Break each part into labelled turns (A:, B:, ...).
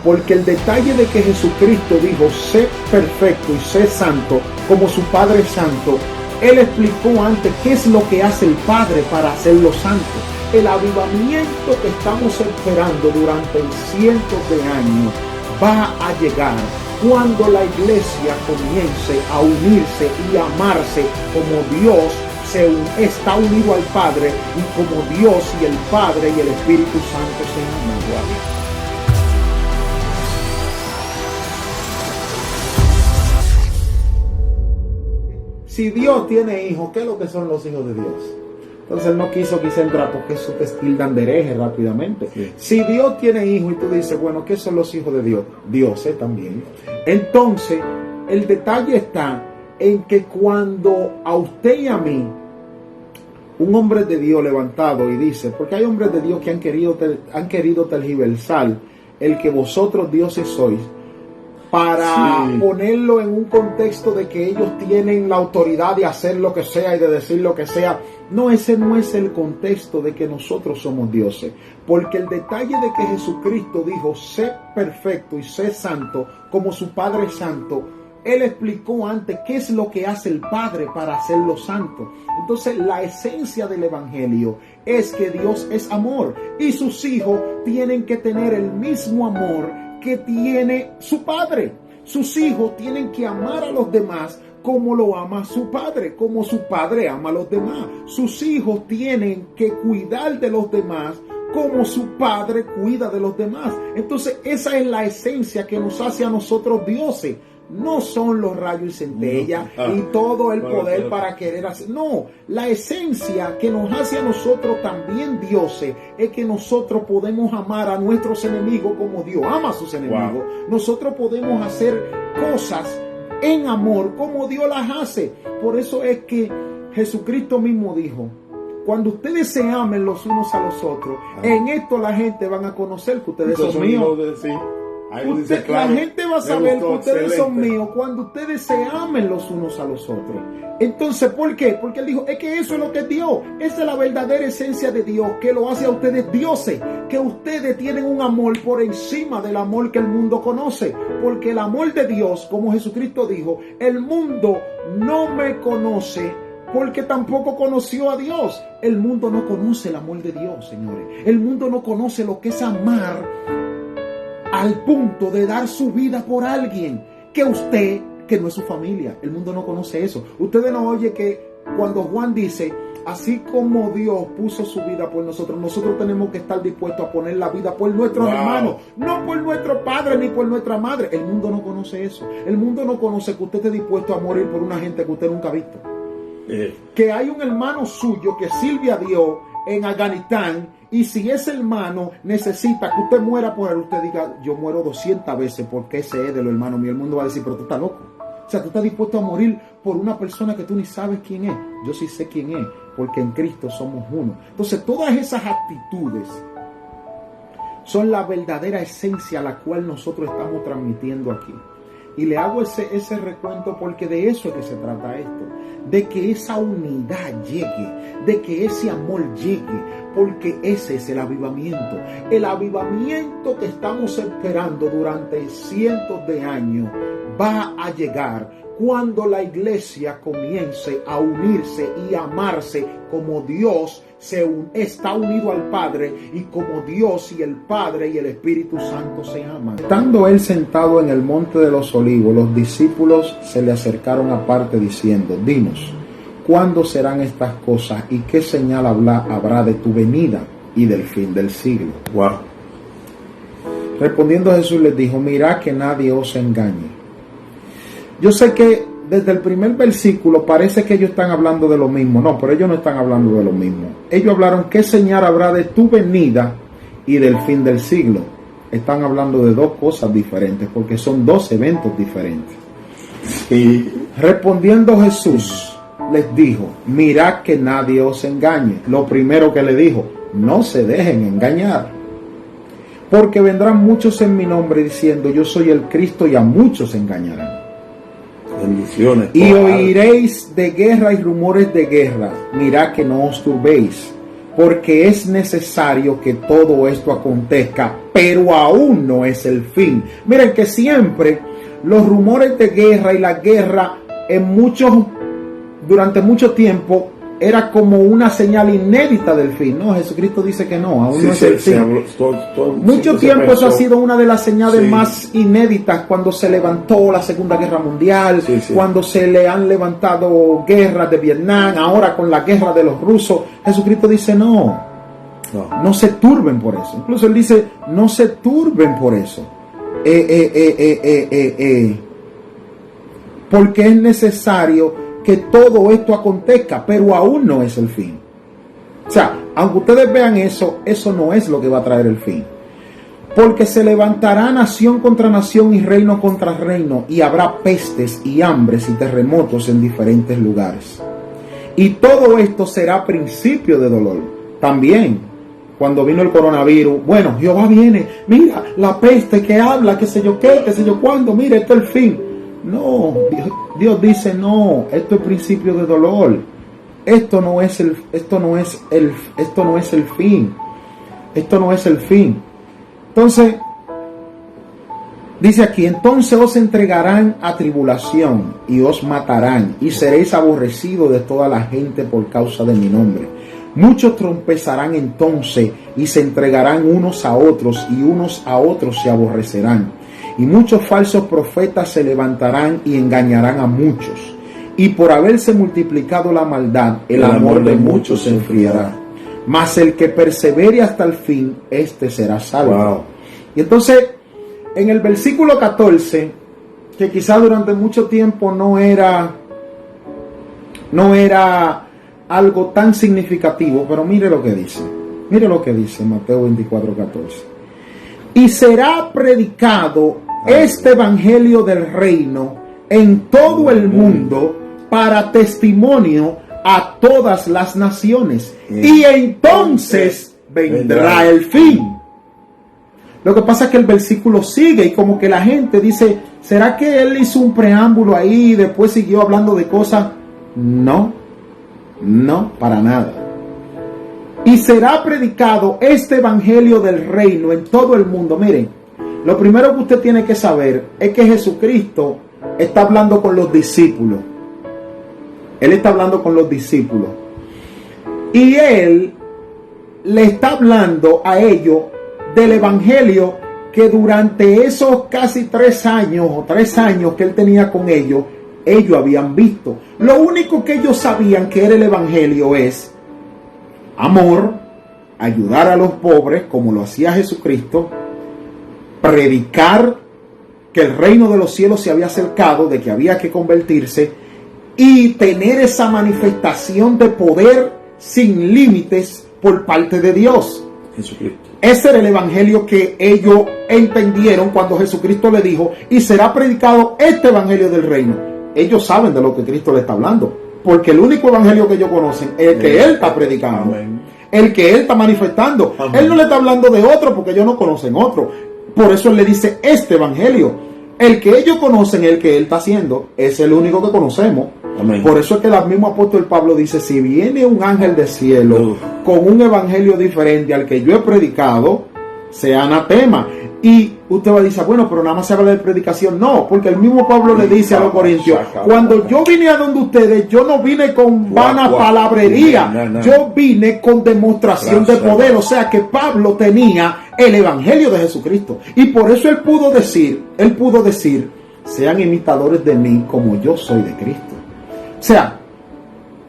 A: Porque el detalle de que Jesucristo dijo, sé perfecto y sé santo como su Padre es santo, Él explicó antes qué es lo que hace el Padre para hacerlo santo. El avivamiento que estamos esperando durante cientos de años va a llegar cuando la iglesia comience a unirse y amarse como Dios está unido al Padre y como Dios y el Padre y el Espíritu Santo se aman. Si Dios tiene hijos, ¿qué es lo que son los hijos de Dios? Entonces él no quiso entrar porque eso te tildan de hereje rápidamente. Sí. Si Dios tiene hijos y tú dices, bueno, ¿qué son los hijos de Dios? Dios también. Entonces, el detalle está en que cuando a usted y a mí, un hombre de Dios levantado y dice, porque hay hombres de Dios que han querido tergiversar el que vosotros dioses sois, para ponerlo en un contexto de que ellos tienen la autoridad de hacer lo que sea y de decir lo que sea. No, ese no es el contexto de que nosotros somos dioses. Porque el detalle de que Jesucristo dijo, sé perfecto y sé santo como su Padre es santo, Él explicó antes qué es lo que hace el Padre para hacerlo santo. Entonces, la esencia del Evangelio es que Dios es amor y sus hijos tienen que tener el mismo amor que tiene su Padre. Sus hijos tienen que amar a los demás como lo ama su Padre, como su Padre ama a los demás. Sus hijos tienen que cuidar de los demás como su Padre cuida de los demás. Entonces, esa es la esencia que nos hace a nosotros dioses. No son los rayos y centellas y todo el poder para querer hacer. No, la esencia que nos hace a nosotros también dioses es que nosotros podemos amar a nuestros enemigos como Dios ama a sus enemigos. Nosotros podemos hacer cosas en amor como Dios las hace. Por eso es que Jesucristo mismo dijo, cuando ustedes se amen los unos a los otros, en esto la gente van a conocer que ustedes son míos. La gente va a saber que ustedes son míos cuando ustedes se amen los unos a los otros. Entonces, ¿por qué? Porque Él dijo, es que eso es lo que es Dios. Esa es la verdadera esencia de Dios, que lo hace a ustedes dioses, que ustedes tienen un amor por encima del amor que el mundo conoce. Porque el amor de Dios, como Jesucristo dijo, el mundo no me conoce porque tampoco conoció a Dios. El mundo no conoce el amor de Dios, señores. El mundo no conoce lo que es amar al punto de dar su vida por alguien que usted, que no es su familia. El mundo no conoce eso. Ustedes no oyen que cuando Juan dice, así como Dios puso su vida por nosotros, nosotros tenemos que estar dispuestos a poner la vida por nuestros hermanos, no por nuestro padre ni por nuestra madre. El mundo no conoce eso. El mundo no conoce que usted esté dispuesto a morir por una gente que usted nunca ha visto. Que hay un hermano suyo que sirve a Dios en Afganistán, y si ese hermano necesita que usted muera por él, usted diga, yo muero 200 veces porque ese es de los hermanos míos. El mundo va a decir, pero tú estás loco. O sea, tú estás dispuesto a morir por una persona que tú ni sabes quién es. Yo sí sé quién es, porque en Cristo somos uno. Entonces, todas esas actitudes son la verdadera esencia a la cual nosotros estamos transmitiendo aquí. Y le hago ese recuento porque de eso es que se trata esto. De que esa unidad llegue, de que ese amor llegue, porque ese es el avivamiento. El avivamiento que estamos esperando durante cientos de años va a llegar cuando la iglesia comience a unirse y amarse como Dios está unido al Padre y como Dios y el Padre y el Espíritu Santo se aman. Estando él sentado en el monte de los olivos, los discípulos se le acercaron aparte diciendo, dinos, ¿cuándo serán estas cosas y qué señal habrá de tu venida y del fin del siglo? Respondiendo Jesús les dijo, mirad que nadie os engañe. Yo sé que desde el primer versículo parece que ellos están hablando de lo mismo. No, pero ellos no están hablando de lo mismo. Ellos hablaron qué señal habrá de tu venida y del fin del siglo. Están hablando de dos cosas diferentes porque son dos eventos diferentes. Y respondiendo Jesús les dijo, mirad que nadie os engañe. Lo primero que le dijo, no se dejen engañar. Porque vendrán muchos en mi nombre diciendo, yo soy el Cristo, y a muchos engañarán.
B: Bendiciones.
A: Y oiréis de guerra y rumores de guerra. Mirad que no os turbéis, porque es necesario que todo esto acontezca, pero aún no es el fin. Miren que siempre los rumores de guerra y la guerra durante mucho tiempo era como una señal inédita del fin. No, Jesucristo dice que no, aún no es el fin. Mucho tiempo eso ha sido una de las señales más inéditas, cuando se levantó la Segunda Guerra Mundial, cuando se le han levantado guerras de Vietnam, ahora con la guerra de los rusos. Jesucristo dice no se turben por eso. Incluso él dice, no se turben por eso. Porque es necesario que todo esto acontezca, pero aún no es el fin. O sea, aunque ustedes vean eso no es lo que va a traer el fin. Porque se levantará nación contra nación y reino contra reino, y habrá pestes y hambres y terremotos en diferentes lugares. Y todo esto será principio de dolor. También, cuando vino el coronavirus, bueno, Jehová viene, mira, la peste que habla, qué sé yo qué, qué sé yo cuándo, mira, esto es el fin. No, Dios dice no, esto es principio de dolor. Esto no es el fin. Esto no es el fin. Entonces, dice aquí, entonces os entregarán a tribulación y os matarán y seréis aborrecidos de toda la gente por causa de mi nombre. Muchos trompezarán entonces y se entregarán unos a otros y unos a otros se aborrecerán. Y muchos falsos profetas se levantarán y engañarán a muchos. Y por haberse multiplicado la maldad, el amor de muchos se enfriará. Mas el que persevere hasta el fin, este será salvo. Wow. Y entonces, en el versículo 14, que quizás durante mucho tiempo no era algo tan significativo, pero mire lo que dice. Mire lo que dice Mateo 24:14. Y será predicado este evangelio del reino en todo el mundo para testimonio a todas las naciones. Y entonces vendrá el fin. Lo que pasa es que el versículo sigue y como que la gente dice, ¿será que él hizo un preámbulo ahí y después siguió hablando de cosas? No, para nada. Y será predicado este evangelio del reino en todo el mundo. Miren, lo primero que usted tiene que saber es que Jesucristo está hablando con los discípulos. Él está hablando con los discípulos. Y Él le está hablando a ellos del evangelio que durante esos casi 3 años que Él tenía con ellos habían visto. Lo único que ellos sabían que era el evangelio es amor, ayudar a los pobres como lo hacía Jesucristo, predicar que el reino de los cielos se había acercado, de que había que convertirse y tener esa manifestación de poder sin límites por parte de Dios.
B: Jesucristo.
A: Ese era el evangelio que ellos entendieron cuando Jesucristo le dijo, y será predicado este evangelio del reino. Ellos saben de lo que Cristo le está hablando, porque el único evangelio que ellos conocen es el que Él está predicando. Amén. El que Él está manifestando. Amén. Él no le está hablando de otro porque ellos no conocen otro. Por eso Él le dice este evangelio. El que ellos conocen, el que Él está haciendo, es el único que conocemos. Amén. Por eso es que el mismo apóstol Pablo dice, si viene un ángel del cielo con un evangelio diferente al que yo he predicado, sea anatema. Y usted va a decir, bueno, pero nada más se habla de predicación. No, porque el mismo Pablo le dice a los corintios, cuando yo vine a donde ustedes, yo no vine con vana palabrería, yo vine con demostración de poder. O sea que Pablo tenía el evangelio de Jesucristo. Y por eso él pudo decir, sean imitadores de mí como yo soy de Cristo. O sea,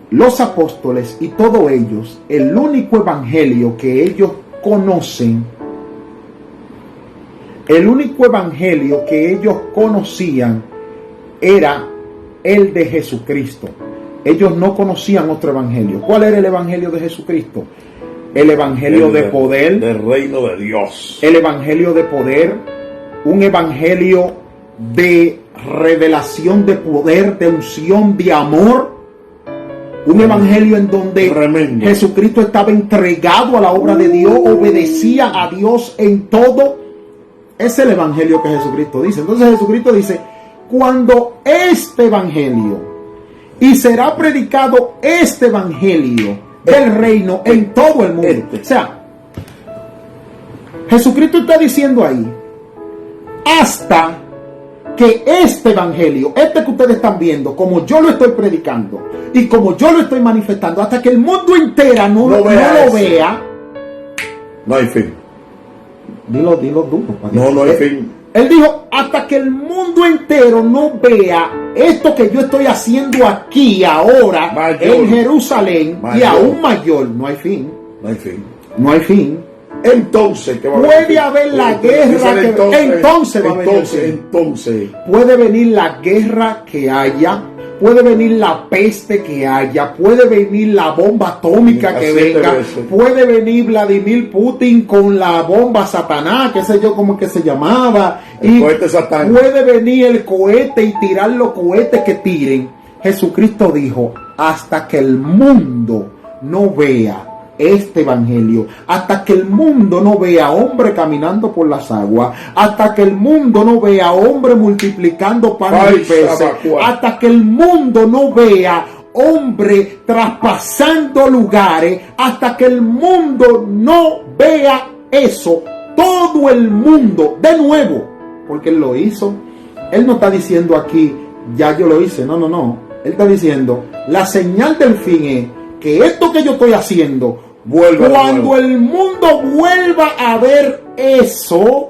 A: los apóstoles y todos ellos, el único evangelio que ellos conocen, el único evangelio que ellos conocían era el de Jesucristo. Ellos no conocían otro evangelio. ¿Cuál era el evangelio de Jesucristo? El evangelio de poder.
B: Del reino de Dios.
A: El evangelio de poder. Un evangelio de revelación de poder, de unción, de amor. Un evangelio en donde tremendo. Jesucristo estaba entregado a la obra de Dios, obedecía a Dios en todo. Es el evangelio que Jesucristo dice. Entonces Jesucristo dice, cuando este evangelio y será predicado este evangelio del reino en todo el mundo. O sea, Jesucristo está diciendo ahí, hasta que este evangelio, este que ustedes están viendo, como yo lo estoy predicando y como yo lo estoy manifestando, hasta que el mundo entero no lo vea,
B: no hay fin.
A: Dilo duro.
B: No hay fin.
A: Él dijo, hasta que el mundo entero no vea esto que yo estoy haciendo aquí, ahora, mayor, en Jerusalén, y aún mayor, no hay fin.
B: No hay fin.
A: No hay fin.
B: Entonces, ¿qué va a
A: puede haber la guerra entonces va a venir.
B: Entonces
A: puede venir la guerra que haya, puede venir la peste que haya, puede venir la bomba atómica que venga, puede venir Vladimir Putin con la bomba Satanás, qué sé yo cómo que se llamaba,
B: el cohete Satán.
A: Puede venir el cohete y tirar los cohetes que tiren. Jesucristo dijo, hasta que el mundo no vea este evangelio, hasta que el mundo no vea hombre caminando por las aguas, hasta que el mundo no vea hombre multiplicando panes y peces, hasta que el mundo no vea hombre traspasando lugares, hasta que el mundo no vea eso, todo el mundo, de nuevo, porque Él lo hizo. Él no está diciendo aquí, ya yo lo hice, no. Él está diciendo, la señal del fin es que esto que yo estoy haciendo, cuando el mundo vuelva a ver eso,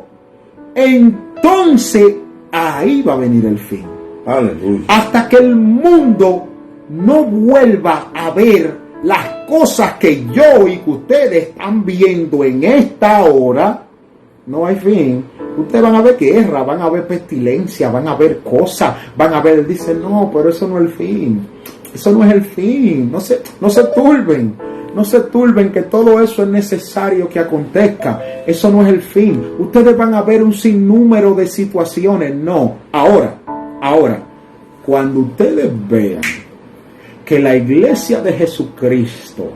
A: entonces ahí va a venir el fin.
B: Aleluya.
A: Hasta que el mundo no vuelva a ver las cosas que yo y que ustedes están viendo en esta hora, no hay fin. Ustedes van a ver guerra, van a ver pestilencia, van a ver cosas, van a ver, dicen, no, pero eso no es el fin. Eso no es el fin. No se turben. No se turben que todo eso es necesario que acontezca. Eso no es el fin. Ustedes van a ver un sinnúmero de situaciones. No. Ahora, cuando ustedes vean que la iglesia de Jesucristo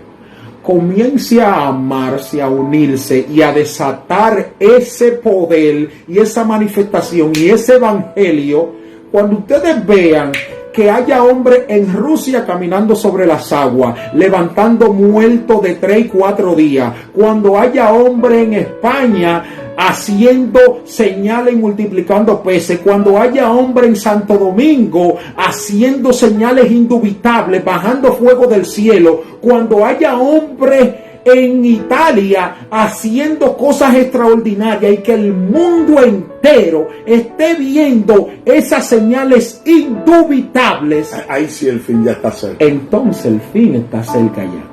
A: comience a amarse, a unirse y a desatar ese poder y esa manifestación y ese evangelio, cuando ustedes vean que haya hombres en Rusia caminando sobre las aguas, levantando muertos de 3 y 4 días, cuando haya hombres en España haciendo señales y multiplicando peces, cuando haya hombre en Santo Domingo haciendo señales indubitables, bajando fuego del cielo, cuando haya hombre en Italia haciendo cosas extraordinarias y que el mundo entero esté viendo esas señales indubitables,
B: ahí sí el fin ya está cerca.
A: Entonces el fin está cerca ya.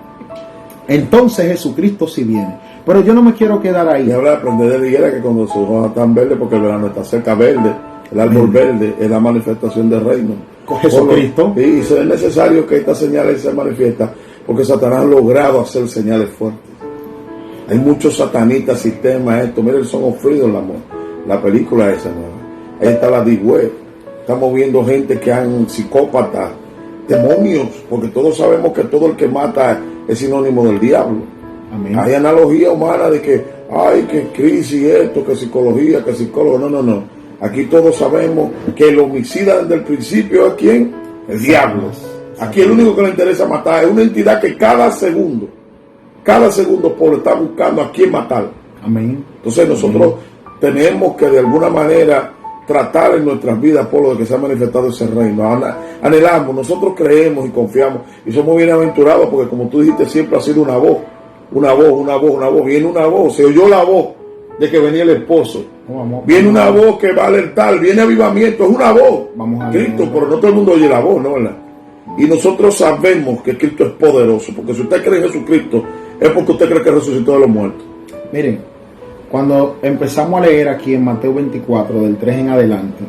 A: Entonces Jesucristo sí viene. Pero yo no me quiero quedar ahí.
B: Y ahora aprender de la higuera que cuando sus hojas están verdes, porque el verano está cerca, verde, el árbol verde es la manifestación del reino.
A: Con Jesucristo.
B: Y es necesario que estas señales se manifiestan, porque Satanás ha logrado hacer señales fuertes. Hay muchos satanistas, sistemas, esto. Mira el Son of Freedom, la película esa nueva. Ahí está la Deep Web. Estamos viendo gente que han psicópatas, demonios, porque todos sabemos que todo el que mata es sinónimo del diablo.
A: Amén.
B: Hay analogía humana de que, ay, que crisis esto, que psicología, que psicólogo. No. Aquí todos sabemos que el homicida desde el principio es ¿quién? El diablo. Aquí el único que le interesa matar es una entidad que cada segundo Pablo está buscando a quién matar.
A: Amén.
B: Entonces nosotros tenemos que de alguna manera tratar en nuestras vidas, Pablo, de que se ha manifestado ese reino. Anhelamos, nosotros creemos y confiamos y somos bienaventurados porque, como tú dijiste, siempre ha sido una voz. Viene una voz, se oyó la voz de que venía el esposo. Viene una voz que va a alertar, viene avivamiento, es una voz. Cristo, pero no todo el mundo oye la voz, ¿no? ¿Verdad? Y nosotros sabemos que Cristo es poderoso, porque si usted cree en Jesucristo, es porque usted cree que resucitó de los muertos.
A: Miren, cuando empezamos a leer aquí en Mateo 24, del 3 en adelante,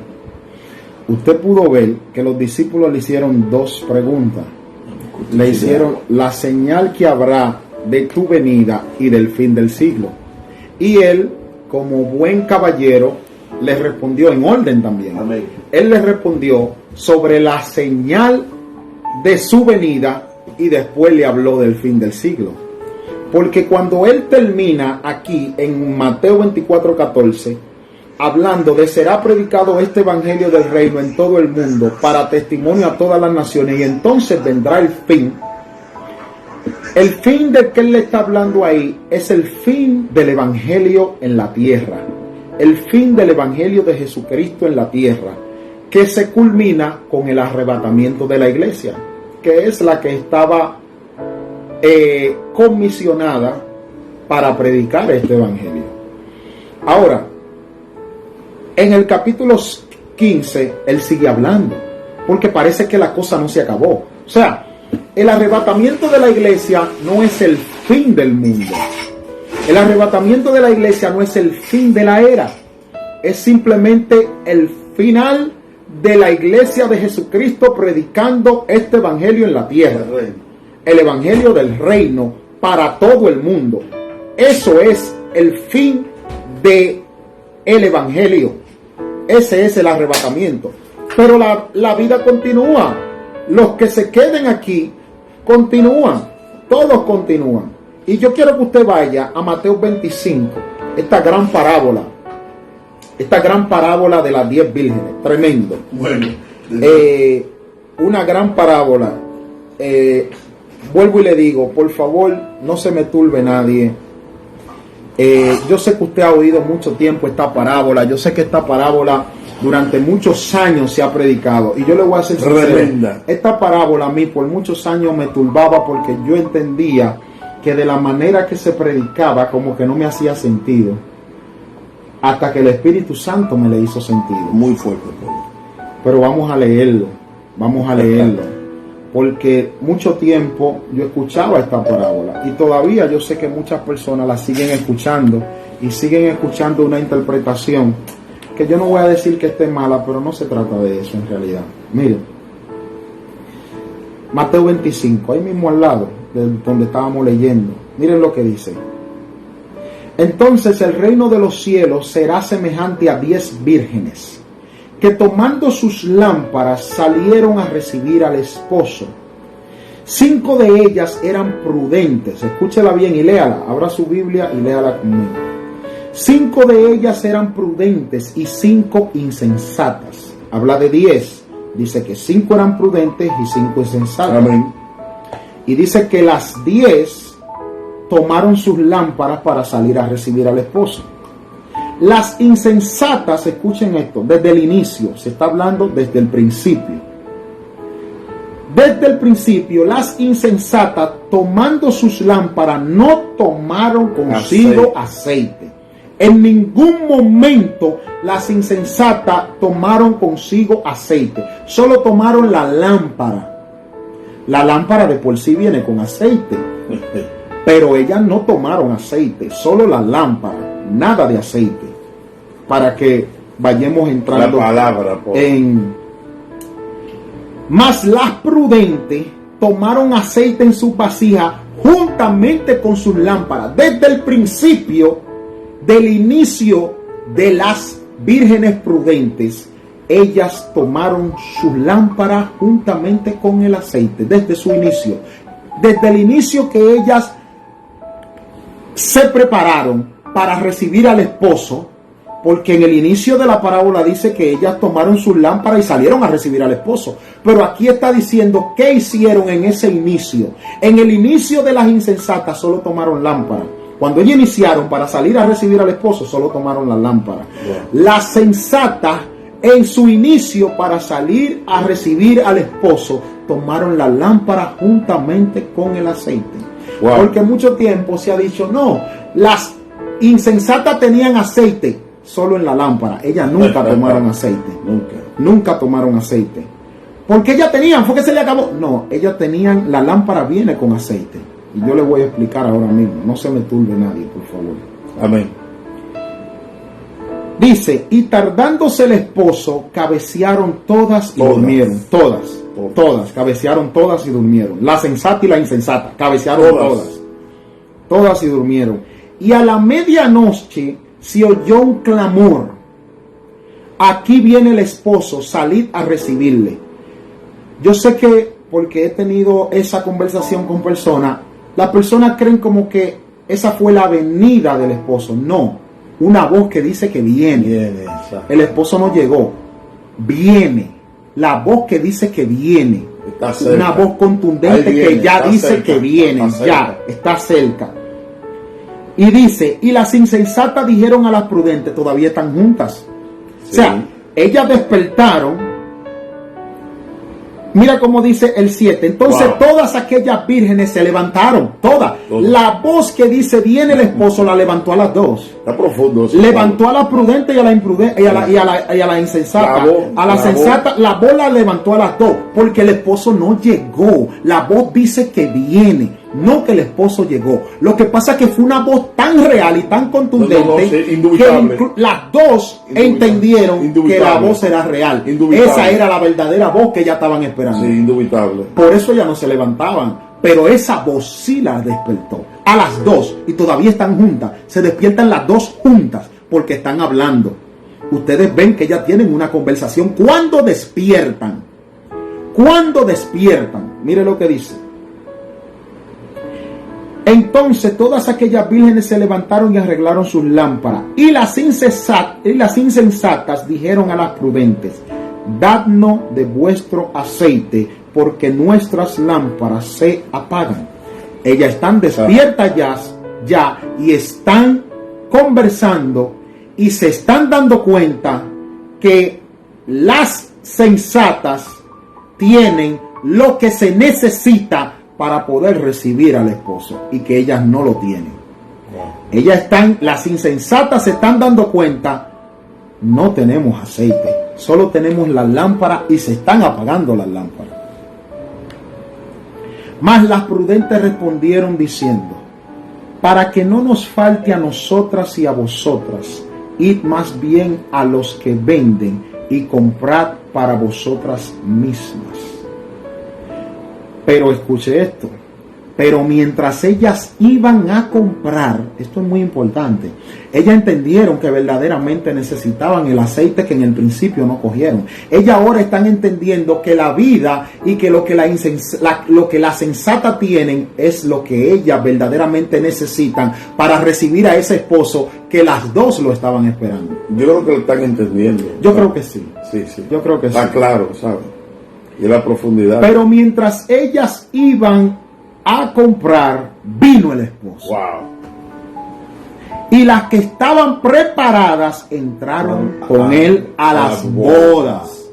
A: usted pudo ver que los discípulos le hicieron 2 preguntas. Le hicieron la señal que habrá de tu venida y del fin del siglo. Y él, como buen caballero, les respondió en orden también.
B: Amén.
A: Él les respondió sobre la señal de su venida y después le habló del fin del siglo. Porque cuando él termina aquí en Mateo 24:14, hablando de será predicado este evangelio del reino en todo el mundo para testimonio a todas las naciones y entonces vendrá el fin, El fin del que él le está hablando ahí es el fin del evangelio en la tierra. El fin del evangelio de Jesucristo en la tierra, que se culmina con el arrebatamiento de la iglesia, que es la que estaba comisionada para predicar este evangelio. Ahora, en el capítulo 15, él sigue hablando, porque parece que la cosa no se acabó. O sea, el arrebatamiento de la iglesia no es el fin del mundo. El arrebatamiento de la iglesia no es el fin de la era. Es simplemente el final de la iglesia de Jesucristo predicando este evangelio en la tierra. El evangelio del reino para todo el mundo. Eso es el fin de el evangelio. Ese es el arrebatamiento. Pero la vida continúa. Los que se queden aquí continúan. Todos continúan. Y yo quiero que usted vaya a Mateo 25. Esta gran parábola de las 10 vírgenes. Tremendo.
B: Bueno.
A: Una gran parábola. Vuelvo y le digo, por favor, no se me turbe nadie. Yo sé que usted ha oído mucho tiempo esta parábola. Yo sé que esta parábola durante muchos años se ha predicado. Y yo le voy a hacer sincero, esta parábola a mí por muchos años me turbaba, porque yo entendía que de la manera que se predicaba como que no me hacía sentido, hasta que el Espíritu Santo me le hizo sentido.
B: Muy fuerte.
A: Pero vamos a leerlo, porque mucho tiempo yo escuchaba esta parábola y todavía yo sé que muchas personas la siguen escuchando y siguen escuchando una interpretación que yo no voy a decir que esté mala, pero no se trata de eso en realidad. Miren, Mateo 25, ahí mismo al lado de donde estábamos leyendo, miren lo que dice. Entonces el reino de los cielos será semejante a 10 vírgenes, que tomando sus lámparas salieron a recibir al esposo. 5 de ellas eran prudentes. Escúchela bien y léala. Abra su Biblia y léala conmigo. 5 de ellas eran prudentes y 5 insensatas. Habla de 10. Dice que 5 eran prudentes y 5 insensatas.
B: Amén.
A: Y dice que las 10 tomaron sus lámparas para salir a recibir al esposo. Las insensatas, escuchen esto, desde el inicio, se está hablando desde el principio. Desde el principio, las insensatas, tomando sus lámparas, no tomaron consigo aceite. En ningún momento las insensatas tomaron consigo aceite. Solo tomaron la lámpara. La lámpara de por sí viene con aceite. Pero ellas no tomaron aceite, solo la lámpara, nada de aceite. Para que vayamos entrando
B: la palabra,
A: en... Mas las prudentes tomaron aceite en su vasija juntamente con sus lámparas. Desde el principio del inicio de las vírgenes prudentes, ellas tomaron sus lámparas juntamente con el aceite. Desde su inicio. Desde el inicio que ellas se prepararon para recibir al esposo, porque en el inicio de la parábola dice que ellas tomaron sus lámparas y salieron a recibir al esposo. Pero aquí está diciendo qué hicieron en ese inicio. En el inicio de las insensatas solo tomaron lámparas. Cuando ellas iniciaron para salir a recibir al esposo, solo tomaron la lámpara. Las sensatas, en su inicio para salir a recibir al esposo, tomaron la lámpara juntamente con el aceite. Porque mucho tiempo se ha dicho, no, las insensatas tenían aceite solo en la lámpara. Ellas nunca tomaron aceite. Nunca tomaron aceite. Porque ellas tenían, fue que se le acabó. No, ellas tenían, la lámpara viene con aceite. Y yo le voy a explicar ahora mismo. No se me turbe nadie, por favor.
B: Amén.
A: Dice, y tardándose el esposo, cabecearon todas y durmieron. Todas, cabecearon todas y durmieron. La sensata y la insensata, cabecearon todas y durmieron. Y a la medianoche se oyó un clamor. Aquí viene el esposo, salid a recibirle. Yo sé que, porque he tenido esa conversación con personas, las personas creen como que esa fue la venida del esposo. No, una voz que dice que viene. El esposo no llegó, viene. La voz que dice que viene.
B: Está cerca.
A: Una voz contundente
B: Ahí viene,
A: que ya
B: está
A: dice
B: cerca,
A: que vienen,
B: está
A: ya,
B: cerca.
A: está cerca. Y dice, y las insensatas dijeron a las prudentes, todavía están juntas.
B: Sí.
A: O sea, ellas despertaron. Mira cómo dice el 7. Entonces
B: Wow.
A: todas aquellas vírgenes se levantaron, todas.
B: Todas.
A: La voz que dice viene el esposo la levantó a las dos.
B: Está profundo eso.
A: Levantó a la prudente y a la imprudente y a la insensata.
B: La voz,
A: a la
B: la
A: sensata, la voz la levantó a las dos, porque el esposo no llegó. La voz dice que viene, no que el esposo llegó. Lo que pasa es que fue una voz tan real y tan contundente
B: sí, indubitable.
A: que las dos
B: Indubitable.
A: entendieron
B: Indubitable.
A: que la voz era real.
B: Indubitable.
A: Esa era la verdadera voz que ya estaban esperando.
B: Sí, indubitable.
A: Por eso ya no se levantaban. Pero esa voz sí las despertó. A las dos. Y todavía están juntas. Se despiertan las dos juntas. Porque están hablando. Ustedes ven que ya tienen una conversación. ¿Cuándo despiertan? ¿Cuándo despiertan? Mire lo que dice. Entonces todas aquellas vírgenes se levantaron y arreglaron sus lámparas. Y las insensatas dijeron a las prudentes: dadnos de vuestro aceite, porque nuestras lámparas se apagan. Ellas están despiertas ya y están conversando y se están dando cuenta que las sensatas tienen lo que se necesita para poder recibir al esposo y que ellas no lo tienen. Las insensatas se están dando cuenta: no tenemos aceite, solo tenemos las lámparas y se están apagando las lámparas. Mas las prudentes respondieron diciendo: para que no nos falte a nosotras y a vosotras, id más bien a los que venden y comprad para vosotras mismas. Pero escuche esto. Pero mientras ellas iban a comprar, esto es muy importante, ellas entendieron que verdaderamente necesitaban el aceite que en el principio no cogieron. Ellas ahora están entendiendo que la vida y que lo que la sensata tienen es lo que ellas verdaderamente necesitan para recibir a ese esposo que las dos lo estaban esperando.
B: Yo creo que lo están entendiendo.
A: Yo creo que sí.
B: Sí, sí.
A: Yo creo que sí.
B: Está claro, ¿sabes? Y la profundidad.
A: Pero mientras ellas iban a comprar, vino el esposo.
B: Wow.
A: Y las que estaban preparadas entraron con él a las bodas.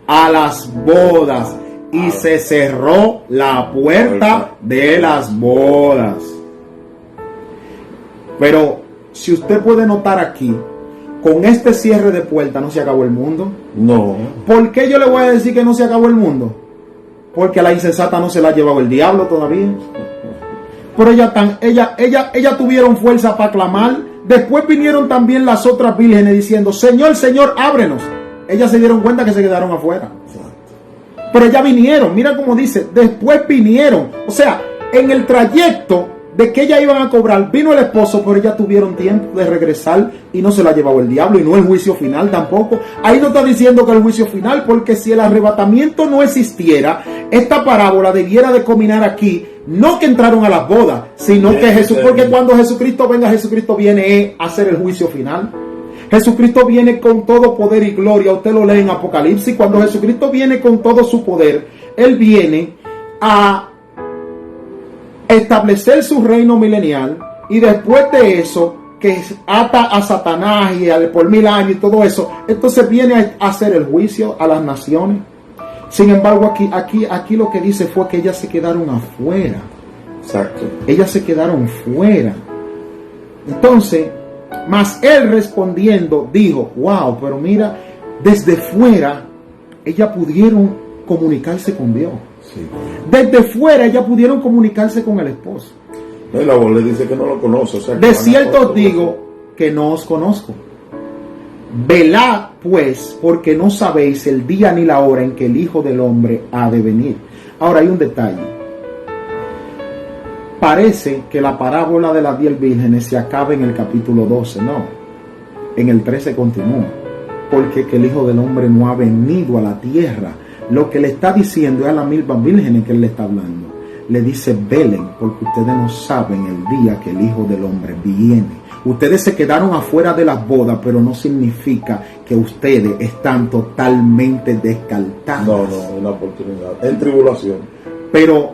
A: A las bodas. Y se cerró la puerta de las bodas. Pero si usted puede notar aquí, con este cierre de puerta no se acabó el mundo.
B: No.
A: ¿Por qué yo le voy a decir que no se acabó el mundo? Porque a la insensata no se la ha llevado el diablo todavía. Pero ellas tuvieron fuerza para clamar. Después vinieron también las otras vírgenes diciendo: Señor, Señor, ábrenos. Ellas se dieron cuenta que se quedaron afuera. Pero ellas vinieron, mira cómo dice, después vinieron. O sea, en el trayecto de que ellas iban a cobrar, vino el esposo, pero ellas tuvieron tiempo de regresar y no se la llevaba el diablo, y no el juicio final tampoco. Ahí no está diciendo que el juicio final, porque si el arrebatamiento no existiera, esta parábola debiera de culminar aquí, no que entraron a las bodas, sino que Jesús, porque cuando Jesucristo venga, Jesucristo viene a hacer el juicio final. Jesucristo viene con todo poder y gloria. Usted lo lee en Apocalipsis. Cuando Jesucristo viene con todo su poder, Él viene a establecer su reino milenial, y después de eso, que ata a Satanás y por 1000 años y todo eso, entonces viene a hacer el juicio a las naciones. Sin embargo, aquí lo que dice fue que ellas se quedaron afuera.
B: Exacto.
A: Ellas se quedaron fuera. Entonces, mas él respondiendo dijo: wow, pero mira, desde fuera ellas pudieron comunicarse con Dios.
B: Sí.
A: Desde fuera ellas pudieron comunicarse con el esposo.
B: No, y la voz le dice que no lo conoce. O sea,
A: De cierto os digo que no os conozco. Velad pues, porque no sabéis el día ni la hora en que el Hijo del Hombre ha de venir. Ahora hay un detalle. Parece que la parábola de las 10 vírgenes se acaba en el capítulo 12, no. En el 13 continúa. Porque que el Hijo del Hombre no ha venido a la tierra. Lo que le está diciendo es a las 1000 vírgenes que él le está hablando. Le dice: velen, porque ustedes no saben el día que el Hijo del Hombre viene. Ustedes se quedaron afuera de las bodas, pero no significa que ustedes están totalmente descartados.
B: No, una oportunidad. En tribulación.
A: Pero,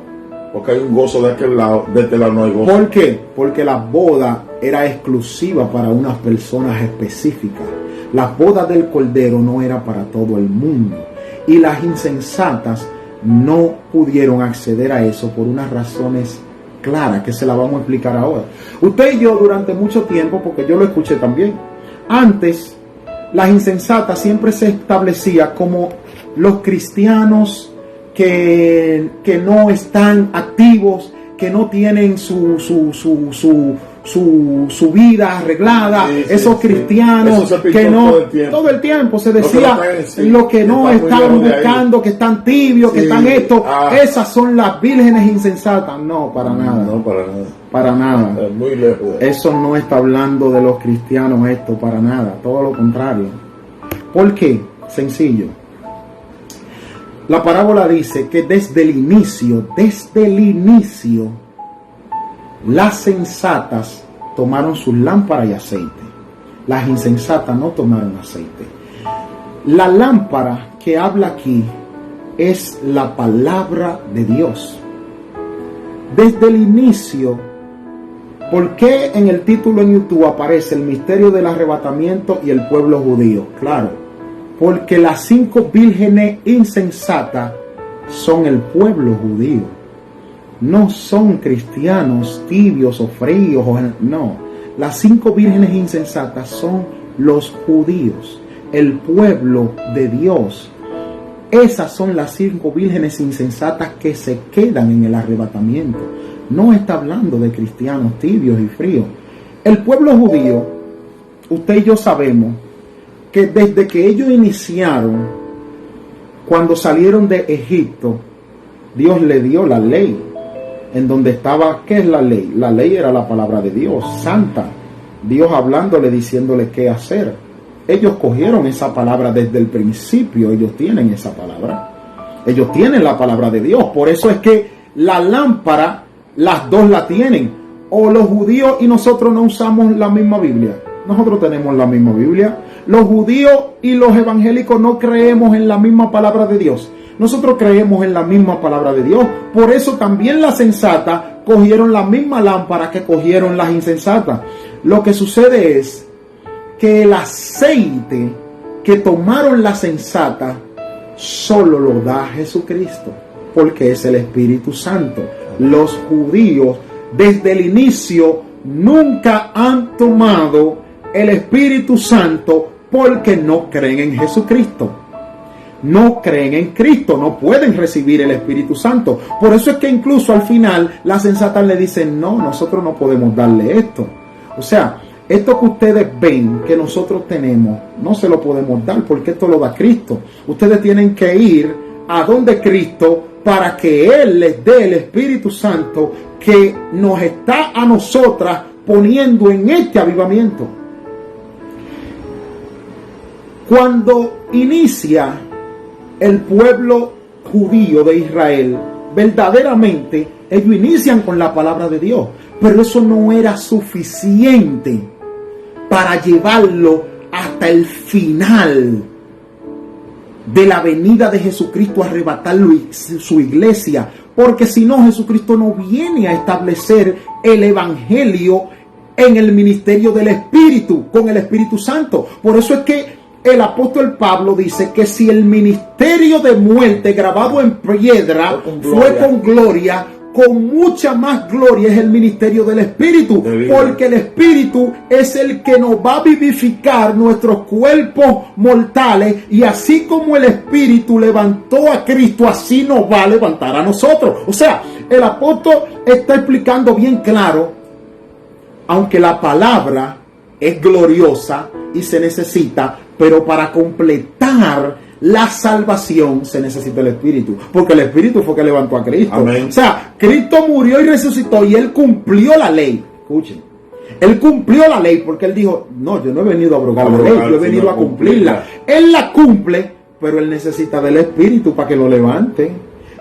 B: porque hay un gozo de aquel lado, de este lado no hay gozo.
A: ¿por qué? Porque la boda era exclusiva para unas personas específicas. La boda del Cordero no era para todo el mundo. Y las insensatas no pudieron acceder a eso por unas razones claras que se las vamos a explicar ahora. Usted y yo durante mucho tiempo, porque yo lo escuché también, antes las insensatas siempre se establecía como los cristianos que no están activos, que no tienen su vida arreglada, esos cristianos que no todo el tiempo se decía lo que no están buscando, que están tibios, que están esto, esas son las vírgenes insensatas. No, para nada.
B: No, para nada.
A: Para nada.
B: Es muy lejos.
A: Eso no está hablando de los cristianos, esto, para nada, todo lo contrario. ¿Por qué? Sencillo. La parábola dice que desde el inicio, las sensatas tomaron sus lámparas y aceite. Las insensatas no tomaron aceite. La lámpara que habla aquí es la palabra de Dios. Desde el inicio, ¿por qué en el título en YouTube aparece el misterio del arrebatamiento y el pueblo judío? Claro, porque las 5 vírgenes insensatas son el pueblo judío. No son cristianos tibios o fríos, no. Las 5 vírgenes insensatas son los judíos, el pueblo de Dios. Esas son las 5 vírgenes insensatas que se quedan en el arrebatamiento. No está hablando de cristianos tibios y fríos. El pueblo judío, usted y yo sabemos que desde que ellos iniciaron, cuando salieron de Egipto, Dios le dio la ley. En donde estaba, ¿qué es la ley? La ley era la palabra de Dios, santa. Dios hablándole, diciéndole qué hacer. Ellos cogieron esa palabra desde el principio. Ellos tienen esa palabra. Ellos tienen la palabra de Dios. Por eso es que la lámpara, las dos la tienen. O los judíos y nosotros no usamos la misma Biblia. Nosotros tenemos la misma Biblia. Los judíos y los evangélicos no creemos en la misma palabra de Dios. Nosotros creemos en la misma palabra de Dios. Por eso también las sensatas cogieron la misma lámpara que cogieron las insensatas. Lo que sucede es que el aceite que tomaron las sensatas solo lo da Jesucristo, porque es el Espíritu Santo. Los judíos desde el inicio nunca han tomado el Espíritu Santo porque no creen en Jesucristo. No creen en Cristo, no pueden recibir el Espíritu Santo. Por eso es que incluso al final las sensatas le dicen, no, nosotros no podemos darle esto. O sea, esto que ustedes ven que nosotros tenemos, no se lo podemos dar porque esto lo da Cristo. Ustedes tienen que ir a donde Cristo para que Él les dé el Espíritu Santo que nos está a nosotras poniendo en este avivamiento. Cuando inicia el pueblo judío de Israel, verdaderamente ellos inician con la palabra de Dios, pero eso no era suficiente para llevarlo hasta el final de la venida de Jesucristo a arrebatar su iglesia, porque si no, Jesucristo no viene a establecer el evangelio en el ministerio del Espíritu, con el Espíritu Santo. Por eso es que el apóstol Pablo dice que si el ministerio de muerte grabado en piedra fue con gloria, con mucha más gloria es el ministerio del Espíritu, porque el Espíritu es el que nos va a vivificar nuestros cuerpos mortales, y así como el Espíritu levantó a Cristo, así nos va a levantar a nosotros. O sea, el apóstol está explicando bien claro, aunque la palabra es gloriosa y se necesita, pero para completar la salvación se necesita el Espíritu, porque el Espíritu fue que levantó a Cristo. Amén. O sea, Cristo murió y resucitó y Él cumplió la ley. Escuchen, Él cumplió la ley porque Él dijo, no, yo no he venido a abrogar la ley, yo he venido a cumplirla. Él la cumple, pero Él necesita del Espíritu para que lo levante.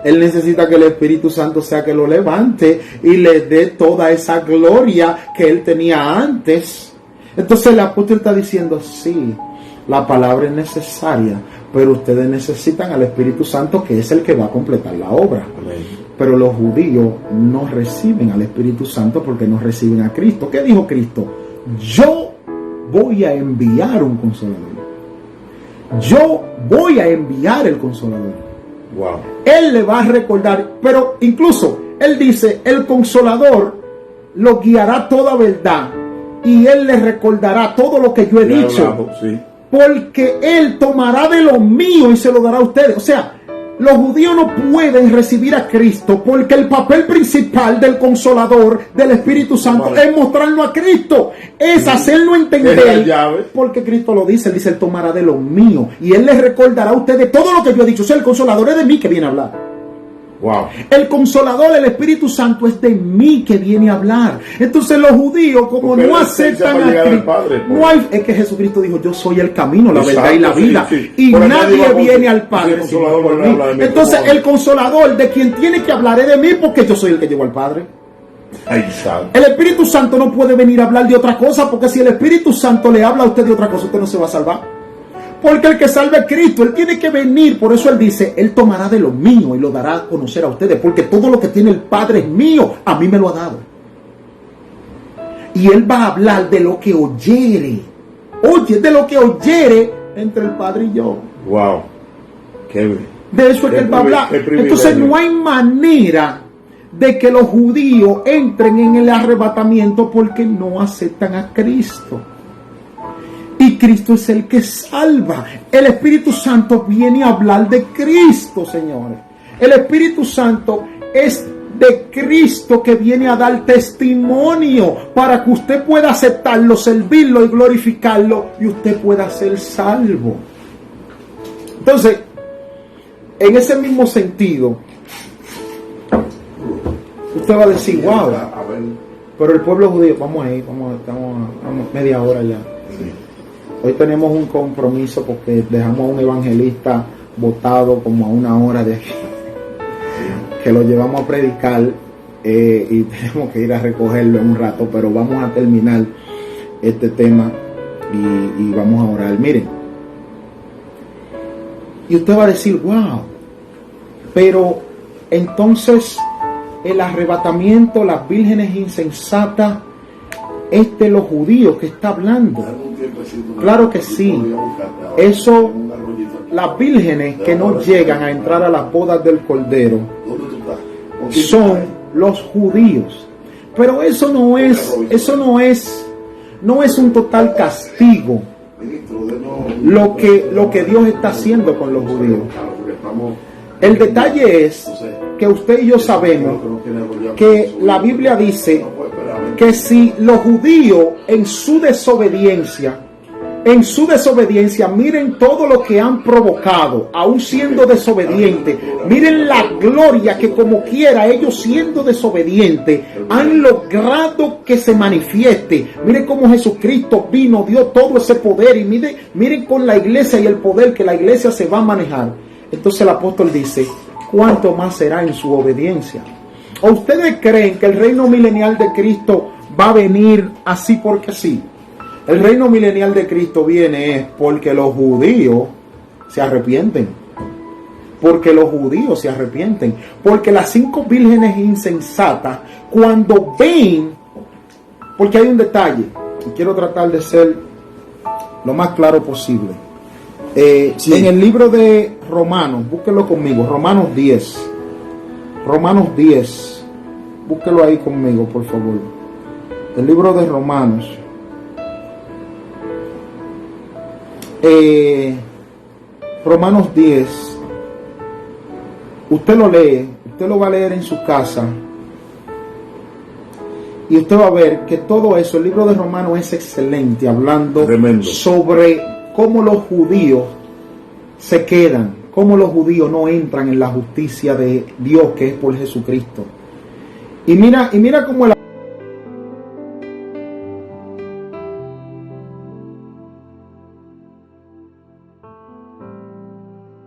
A: Él necesita que el Espíritu Santo sea que lo levante y le dé toda esa gloria que Él tenía antes. Entonces el apóstol está diciendo, sí, la palabra es necesaria, pero ustedes necesitan al Espíritu Santo, que es el que va a completar la obra.
B: Amén.
A: Pero los judíos no reciben al Espíritu Santo porque no reciben a Cristo. ¿Qué dijo Cristo? Yo voy a enviar un consolador. Yo voy a enviar el consolador.
B: Wow.
A: Él le va a recordar, pero incluso él dice, el consolador lo guiará toda verdad y él le recordará todo lo que yo he dicho.
B: Hablado, sí.
A: Porque él tomará de lo mío y se lo dará a ustedes. O sea, los judíos no pueden recibir a Cristo porque el papel principal del Consolador, del Espíritu Santo, es mostrarnos a Cristo, es hacerlo entender.
B: Es la llave.
A: Porque Cristo lo dice, él dice, él tomará de lo mío y él les recordará a ustedes todo lo que yo he dicho. O sea, el Consolador es de mí que viene a hablar.
B: Wow.
A: El Consolador, el Espíritu Santo, es de mí que viene a hablar. Entonces los judíos, como
B: porque
A: no aceptan a Cristo, no hay, es que Jesucristo dijo, yo soy el camino, la verdad y la vida,
B: sí.
A: Y
B: Por
A: nadie viene al Padre
B: sí,
A: sino por mí. Entonces el Consolador, de quien tiene que hablar, es de mí, porque yo soy el que llevo al Padre.
B: Ay, santo.
A: El Espíritu Santo no puede venir a hablar de otra cosa, porque si el Espíritu Santo le habla a usted de otra cosa, usted no se va a salvar. Porque el que salve es Cristo, él tiene que venir. Por eso él dice, él tomará de lo mío y lo dará a conocer a ustedes, porque todo lo que tiene el Padre es mío, a mí me lo ha dado. Y él va a hablar de lo que oyere. Oye, de lo que oyere entre el Padre y yo.
B: Wow. Qué
A: De eso es que él va a hablar. Entonces no hay manera de que los judíos entren en el arrebatamiento porque no aceptan a Cristo. Y Cristo es el que salva. El Espíritu Santo viene a hablar de Cristo, señores. El Espíritu Santo es de Cristo que viene a dar testimonio para que usted pueda aceptarlo, servirlo y glorificarlo y usted pueda ser salvo. Entonces, en ese mismo sentido, usted va a decir, wow, pero el pueblo judío, vamos estamos media hora ya. Hoy tenemos un compromiso porque dejamos a un evangelista botado como a 1 hora de aquí, que lo llevamos a predicar y tenemos que ir a recogerlo en un rato, pero vamos a terminar este tema y vamos a orar. Miren, y usted va a decir, wow, pero entonces el arrebatamiento, las vírgenes insensatas, es de los judíos que está hablando. Claro que sí. Eso, las vírgenes que no llegan a entrar a las bodas del Cordero son los judíos. Pero eso no es un total castigo lo que Dios está haciendo con los judíos. El detalle es que usted y yo sabemos que la Biblia dice que si los judíos en su desobediencia, miren todo lo que han provocado, aún siendo desobedientes, miren la gloria que como quiera, ellos siendo desobedientes, han logrado que se manifieste. Miren cómo Jesucristo vino, dio todo ese poder, y miren con la iglesia y el poder que la iglesia se va a manejar. Entonces el apóstol dice, ¿cuánto más será en su obediencia? ¿O ustedes creen que el reino milenial de Cristo va a venir así porque sí? El reino milenial de Cristo viene porque los judíos se arrepienten. Porque los judíos se arrepienten. Porque las 5 vírgenes insensatas, cuando ven, porque hay un detalle, y quiero tratar de ser lo más claro posible. Sí. En el libro de Romanos, búsquelo conmigo, Romanos 10, búsquelo ahí conmigo, por favor. El libro de Romanos, Romanos 10, usted lo lee, usted lo va a leer en su casa, y usted va a ver que todo eso, el libro de Romanos es excelente, hablando sobre cómo los judíos se quedan, cómo los judíos no entran en la justicia de Dios que es por Jesucristo. Y mira cómo el